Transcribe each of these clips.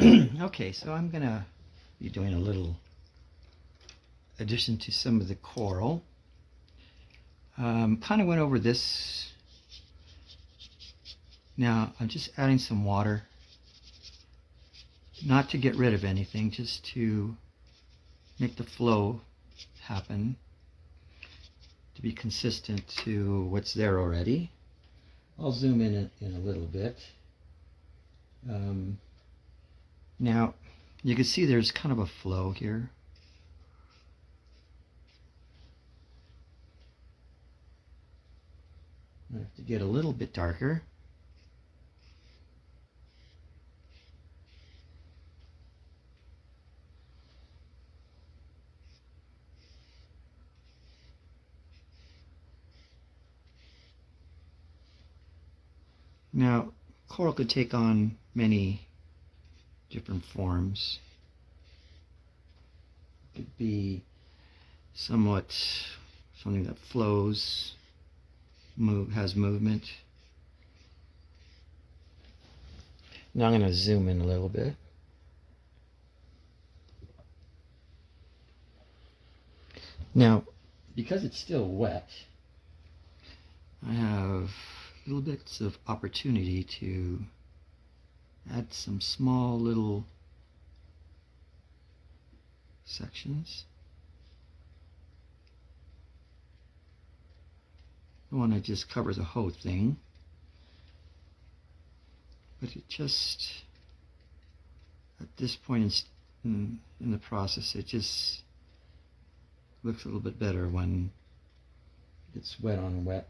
Okay, so I'm gonna be doing a little addition to some of the coral. Kind of went over this. Now I'm just adding some water, not to get rid of anything, just to make the flow happen, to be consistent to what's there already. I'll zoom in a little bit. Now you can see there's kind of a flow here. I have to get a little bit darker. Now, coral could take on many different forms. It could be somewhat something that flows, has movement. Now I'm going to zoom in a little bit. Now, because it's still wet, I have little bits of opportunity to add some small little sections. I don't want to just cover the whole thing, but it just, at this point in the process, it just looks a little bit better when it's wet on wet.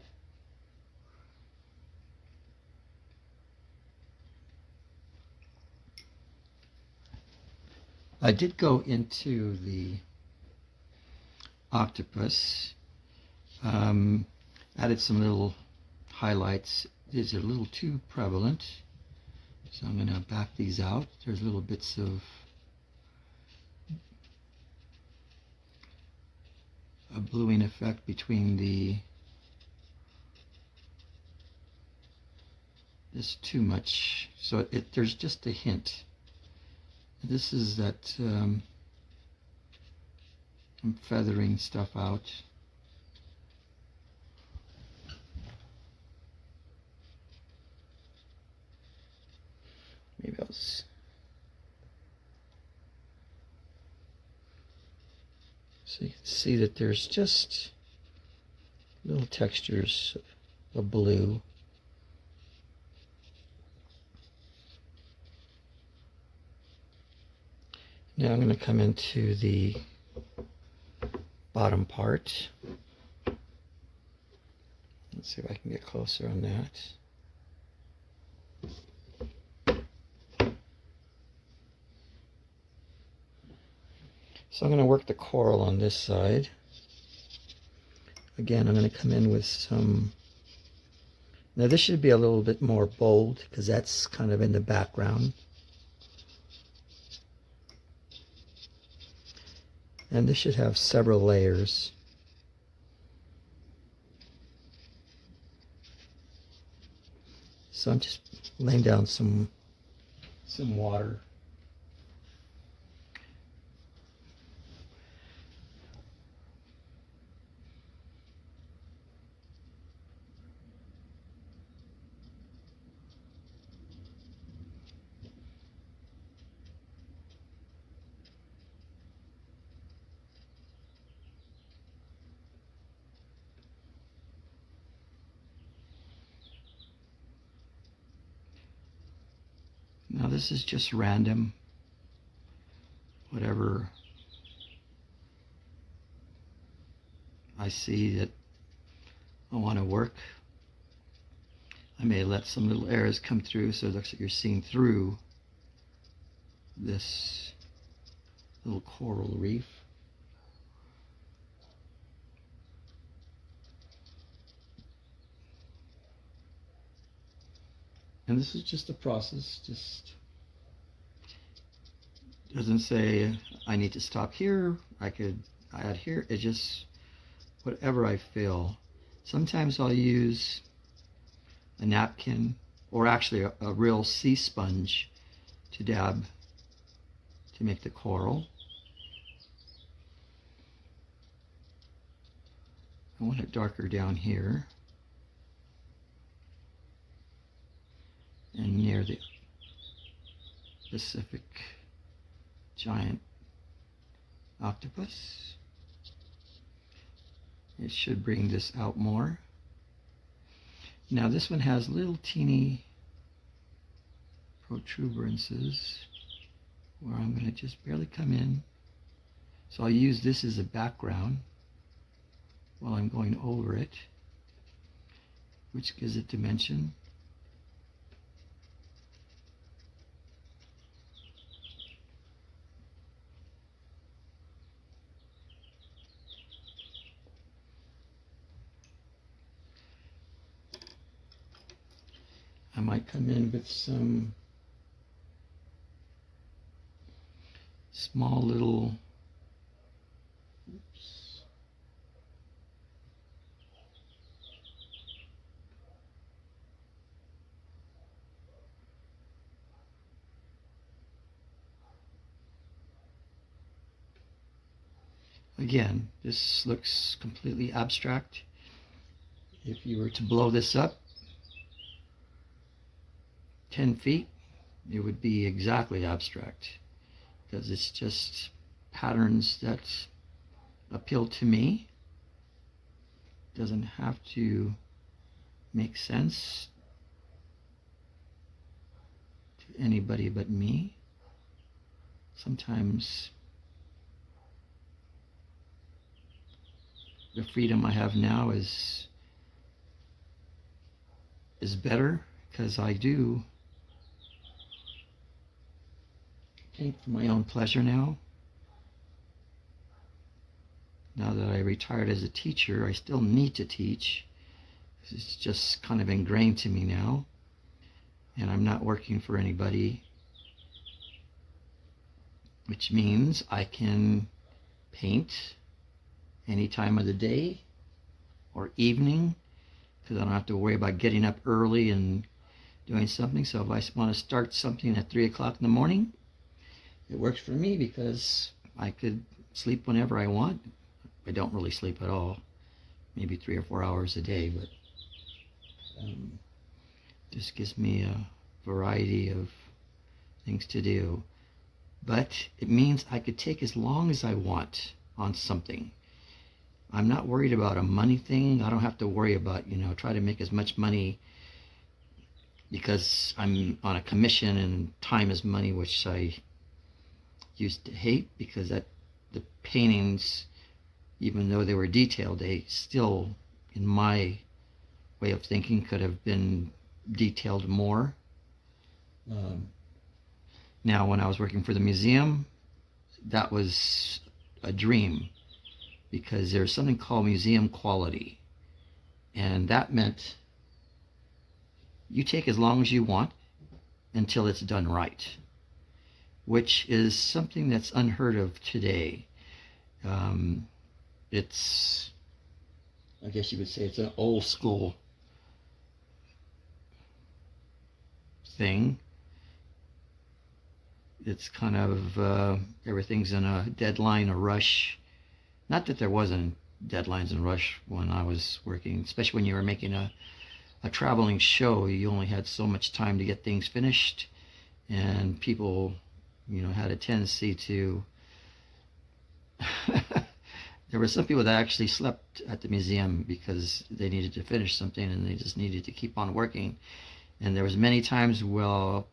I did go into the octopus, added some little highlights. These are a little too prevalent, so I'm going to back these out. There's little bits of a bluing effect between this too much, so there's just a hint. This is that I'm feathering stuff out. Maybe I'll so you can see that there's just little textures of blue. Now I'm going to come into the bottom part. Let's see if I can get closer on that. So I'm going to work the coral on this side. Again, I'm going to come in with some, now this should be a little bit more bold because that's kind of in the background. And this should have several layers. So I'm just laying down some water. Now this is just random, whatever I see that I want to work. I may let some little arrows come through so it looks like you're seeing through this little coral reef. And this is just a process, just doesn't say I need to stop here, I could add here, it just whatever I feel. Sometimes I'll use a napkin or actually a real sea sponge to dab to make the coral. I want it darker down here and near the Pacific Giant Octopus. It should bring this out more. Now this one has little teeny protuberances where I'm going to just barely come in. So I'll use this as a background while I'm going over it, which gives it dimension. I might come in with some small little, oops, again, this looks completely abstract. If you were to blow this up 10 feet, it would be exactly abstract, because it's just patterns that appeal to me. Doesn't have to make sense to anybody but me. Sometimes the freedom I have now is better, because I do paint for my own pleasure now. Now that I retired as a teacher, I still need to teach. It's just kind of ingrained to me now. And I'm not working for anybody, which means I can paint any time of the day or evening, because I don't have to worry about getting up early and doing something. So if I want to start something at 3 o'clock in the morning, it works for me, because I could sleep whenever I want. I don't really sleep at all, maybe 3 or 4 hours a day, but this gives me a variety of things to do. But it means I could take as long as I want on something. I'm not worried about a money thing. I don't have to worry about, try to make as much money, because I'm on a commission and time is money, which I used to hate, because the paintings, even though they were detailed, they still, in my way of thinking, could have been detailed more. Now, when I was working for the museum, that was a dream, because there's something called museum quality, and that meant you take as long as you want until it's done right, which is something that's unheard of today. It's, I guess you would say, it's an old school thing. It's kind of, everything's in a deadline, a rush. Not that there wasn't deadlines and rush when I was working, especially when you were making a traveling show. You only had so much time to get things finished, and people, had a tendency to there were some people that actually slept at the museum because they needed to finish something and they just needed to keep on working. And there was many times while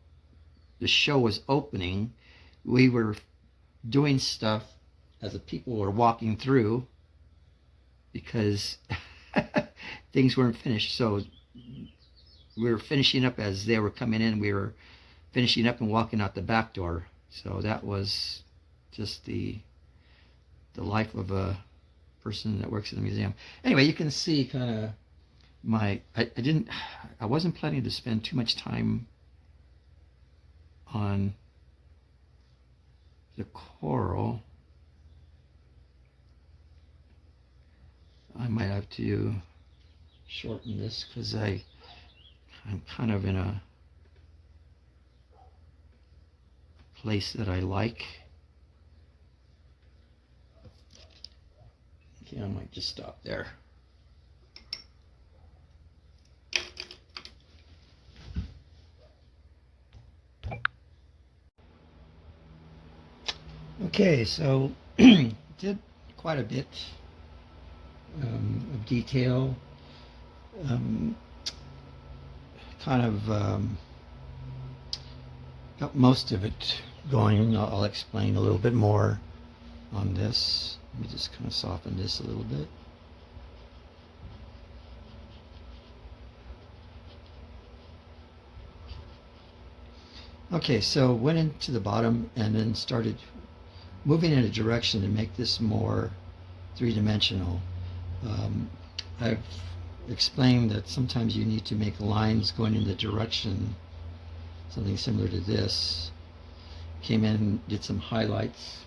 the show was opening, we were doing stuff as the people were walking through, because things weren't finished. So we were finishing up as they were coming in. We were finishing up and walking out the back door. So that was just the life of a person that works in the museum. Anyway, you can see kind of I wasn't planning to spend too much time on the coral. I might have to shorten this, because I'm kind of in a place that I like. I might just stop there. Okay, so did quite a bit of detail, kind of got most of it going. I'll explain a little bit more on this. Let me just kind of soften this a little bit. Okay, so went into the bottom and then started moving in a direction to make this more three-dimensional. I've explained that sometimes you need to make lines going in the direction, something similar to this. Came in, did some highlights.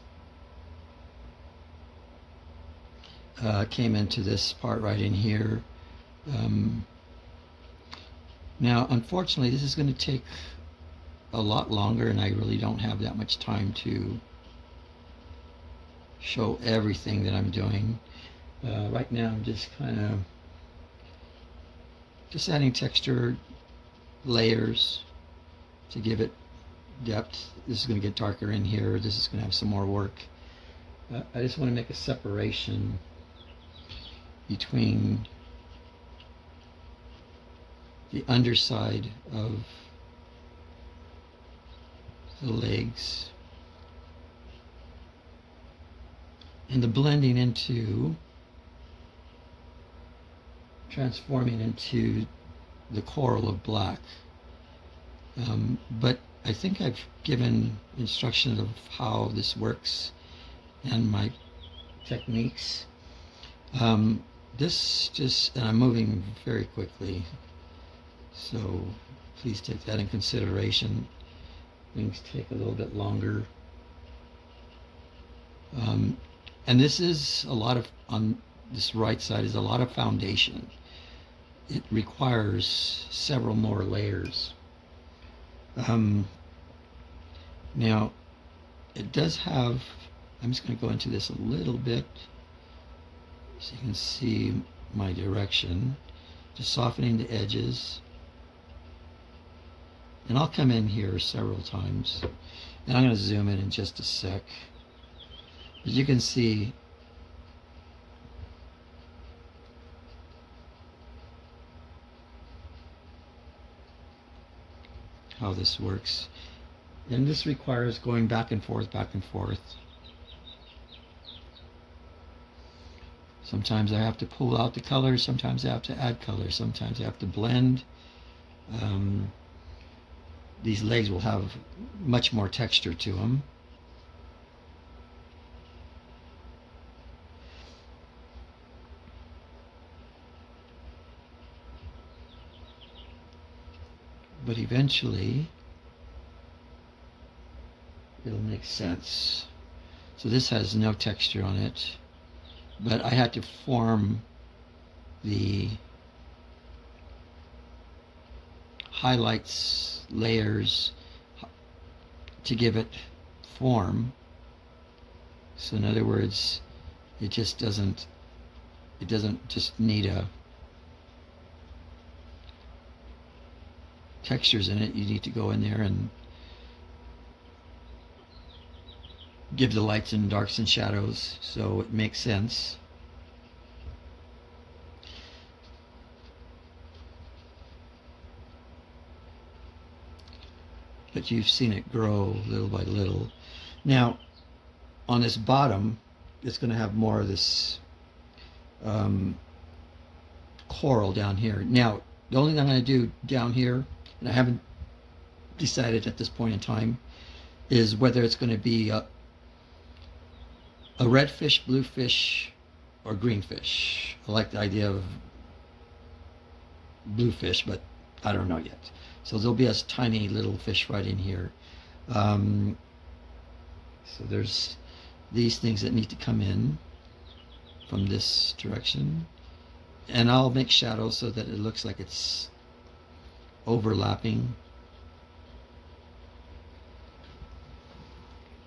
Came into this part right in here. Now, unfortunately, this is going to take a lot longer, and I really don't have that much time to show everything that I'm doing. Right now, I'm just kind of adding texture layers to give it depth. This is going to get darker in here. This is going to have some more work. I just want to make a separation between the underside of the legs and the blending into, transforming into the coral of black. But I think I've given instructions of how this works and my techniques. This just, and I'm moving very quickly, so please take that in consideration. Things take a little bit longer. And this is a lot of, on this right side is a lot of foundation. It requires several more layers. Now, it does have, I'm just going to go into this a little bit so you can see my direction. Just softening the edges. And I'll come in here several times. And I'm going to zoom in just a sec. As you can see, how this works. And this requires going back and forth, back and forth. Sometimes I have to pull out the colors, sometimes I have to add colors, sometimes I have to blend. These legs will have much more texture to them. But eventually it'll make sense. So this has no texture on it, but I had to form the highlights, layers to give it form. So in other words, it just doesn't, just need a textures in it. You need to go in there and give the lights and darks and shadows so it makes sense. But you've seen it grow little by little. Now, on this bottom, it's going to have more of this coral down here. Now, the only thing I'm going to do down here, and I haven't decided at this point in time, is whether it's going to be a red fish, blue fish, or green fish. I like the idea of blue fish, but I don't know yet. So there'll be a tiny little fish right in here. So there's these things that need to come in from this direction. And I'll make shadows so that it looks like it's overlapping.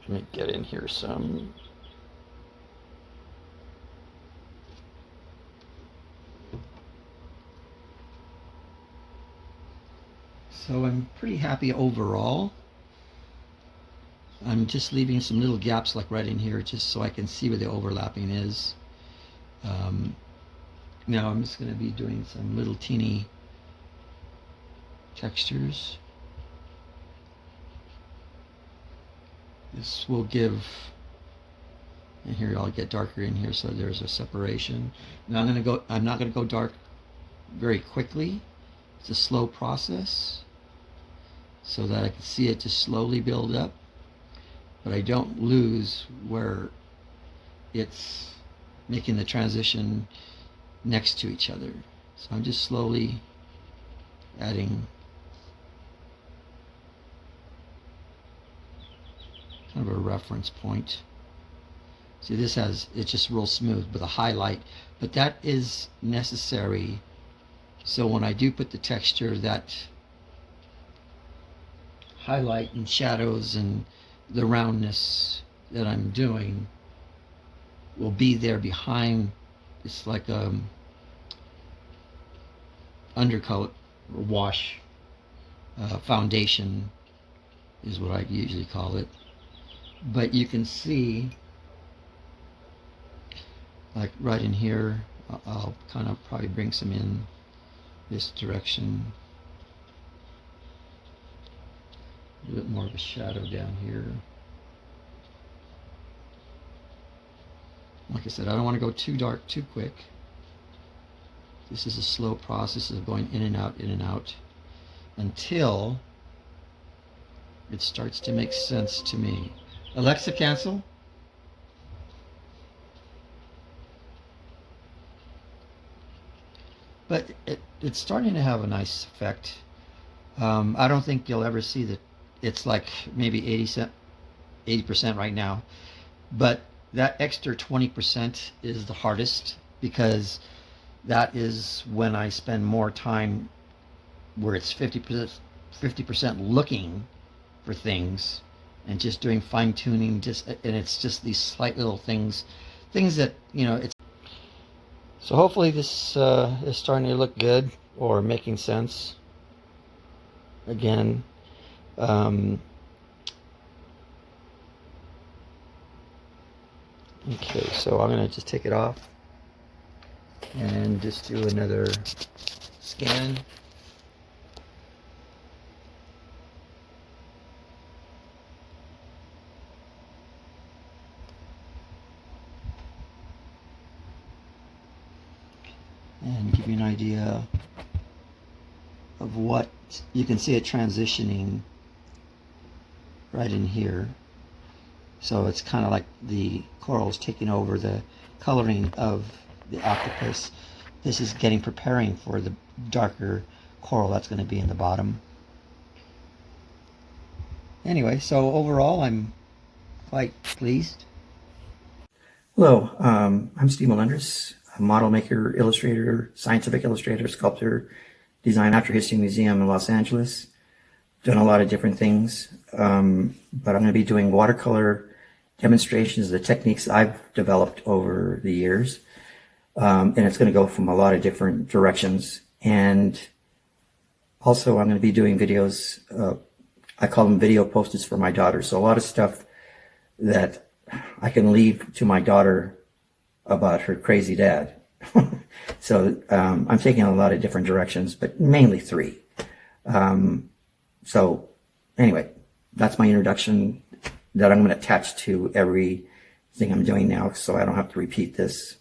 Let me get in here some. So I'm pretty happy overall. I'm just leaving some little gaps like right in here just so I can see where the overlapping is. Now I'm just going to be doing some little teeny textures. This will give, and here I'll get darker in here so there's a separation. Now I'm not going to go dark very quickly. It's a slow process so that I can see it just slowly build up, but I don't lose where it's making the transition next to each other. So I'm just slowly adding kind of a reference point. See, this has, it's just real smooth with a highlight, but that is necessary. So when I do put the texture, that highlight and shadows and the roundness that I'm doing will be there behind. It's like undercolor or wash foundation is what I usually call it. But you can see, like right in here, I'll kind of probably bring some in this direction. A little bit more of a shadow down here. Like I said, I don't want to go too dark too quick. This is a slow process of going in and out until it starts to make sense to me. Alexa, cancel. But it's starting to have a nice effect. I don't think you'll ever see that it's like maybe 80% right now, but that extra 20% is the hardest, because that is when I spend more time where it's 50% looking for things and just doing fine tuning, and it's just these slight little things that, you know, it's. So hopefully this is starting to look good or making sense. Again, okay, so I'm going to just take it off and just do another scan. And give you an idea of what you can see it transitioning right in here. So it's kind of like the corals taking over the coloring of the octopus. This is preparing for the darker coral that's going to be in the bottom. Anyway, so overall I'm quite pleased. Hello, I'm Steve Melendres, a model maker, illustrator, scientific illustrator, sculptor, design natural history museum in Los Angeles. Done a lot of different things, but I'm going to be doing watercolor demonstrations of the techniques I've developed over the years, and it's going to go from a lot of different directions. And also I'm going to be doing videos, I call them video posters for my daughter, so a lot of stuff that I can leave to my daughter about her crazy dad. So I'm taking a lot of different directions, but mainly three. So anyway, that's my introduction that I'm going to attach to everything I'm doing now, so I don't have to repeat this.